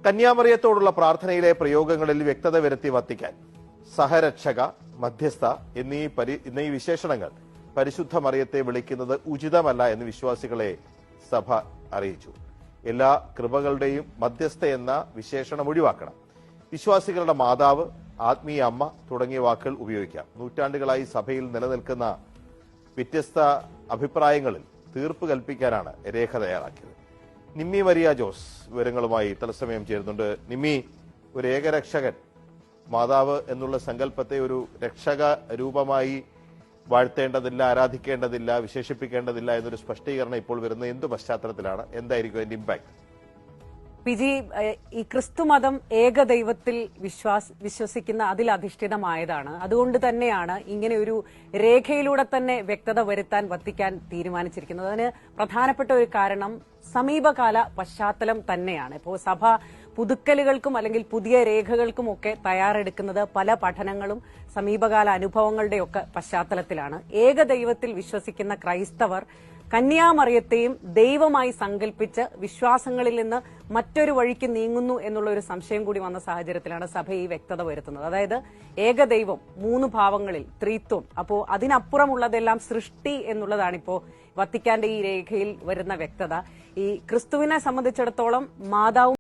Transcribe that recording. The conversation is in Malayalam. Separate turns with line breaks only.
കന്യാമറിയത്തോടുള്ള പ്രാർത്ഥനയിലെ പ്രയോഗങ്ങളിൽ വ്യക്തത വരുത്തി വത്തിക്കാൻ സഹരക്ഷക, മധ്യസ്ഥ എന്നീ വിശേഷണങ്ങൾ പരിശുദ്ധ മറിയത്തെ വിളിക്കുന്നത് ഉചിതമല്ല എന്ന് വിശ്വാസികളെ സഭ അറിയിച്ചു. എല്ലാ കൃപകളുടെയും മധ്യസ്ഥ എന്ന വിശേഷണം ഒഴിവാക്കണം. വിശ്വാസികളുടെ മാതാവ്, ആത്മീയ അമ്മ തുടങ്ങിയ വാക്കുകൾ ഉപയോഗിക്കാം. നൂറ്റാണ്ടുകളായി സഭയിൽ നിലനിൽക്കുന്ന വ്യത്യസ്ത അഭിപ്രായങ്ങളിൽ തീർപ്പ് കൽപ്പിക്കാനാണ് രേഖ തയ്യാറാക്കിയത്. നിമ്മി മരിയ ജോസ് വിവരങ്ങളുമായി തത്സമയം ചേരുന്നുണ്ട്. നിമ്മി, ഒരു ഏകരക്ഷകൻ, മാതാവ് എന്നുള്ള സങ്കല്പത്തെ ഒരു രക്ഷക രൂപമായി വാഴ്ത്തേണ്ടതില്ല, ആരാധിക്കേണ്ടതില്ല, വിശേഷിപ്പിക്കേണ്ടതില്ല എന്നൊരു സ്പഷ്ടീകരണം ഇപ്പോൾ വരുന്നത് എന്ത് പശ്ചാത്തലത്തിലാണ്? എന്തായിരിക്കും അതിന്റെ ഇമ്പാക്ട്?
പിജി, ഈ ക്രിസ്തുമതം ഏകദൈവത്തിൽ വിശ്വസിക്കുന്ന അതിൽ അധിഷ്ഠിതമായതാണ്. അതുകൊണ്ട് തന്നെയാണ് ഇങ്ങനെ ഒരു രേഖയിലൂടെ തന്നെ വ്യക്തത വരുത്താൻ വത്തിക്കാൻ തീരുമാനിച്ചിരിക്കുന്നത്. അതിന് പ്രധാനപ്പെട്ട ഒരു കാരണം സമീപകാല പശ്ചാത്തലം തന്നെയാണ്. ഇപ്പോൾ സഭ പുതുക്കലുകൾക്കും അല്ലെങ്കിൽ പുതിയ രേഖകൾക്കും ഒക്കെ തയ്യാറെടുക്കുന്നത് പല പഠനങ്ങളും സമീപകാല അനുഭവങ്ങളുടെയൊക്കെ പശ്ചാത്തലത്തിലാണ്. ഏകദൈവത്തിൽ വിശ്വസിക്കുന്ന ക്രൈസ്തവർ കന്യാമറിയത്തെയും ദൈവമായി സങ്കല്പിച്ച് വിശ്വാസങ്ങളിൽ നിന്ന് മറ്റൊരു വഴിക്ക് നീങ്ങുന്നു എന്നുള്ള ഒരു സംശയം കൂടി വന്ന സാഹചര്യത്തിലാണ് സഭ ഈ വ്യക്തത വരുത്തുന്നത്. അതായത് ഏകദൈവം, 3 ഭാവങ്ങളിൽ ത്രിത്വം, അപ്പോൾ അതിനപ്പുറമുള്ളതെല്ലാം സൃഷ്ടി എന്നുള്ളതാണിപ്പോ വത്തിക്കാന്റെ ഈ രേഖയിൽ വരുന്ന വ്യക്തത. ഈ ക്രിസ്തുവിനെ സംബന്ധിച്ചിടത്തോളം മാതാവും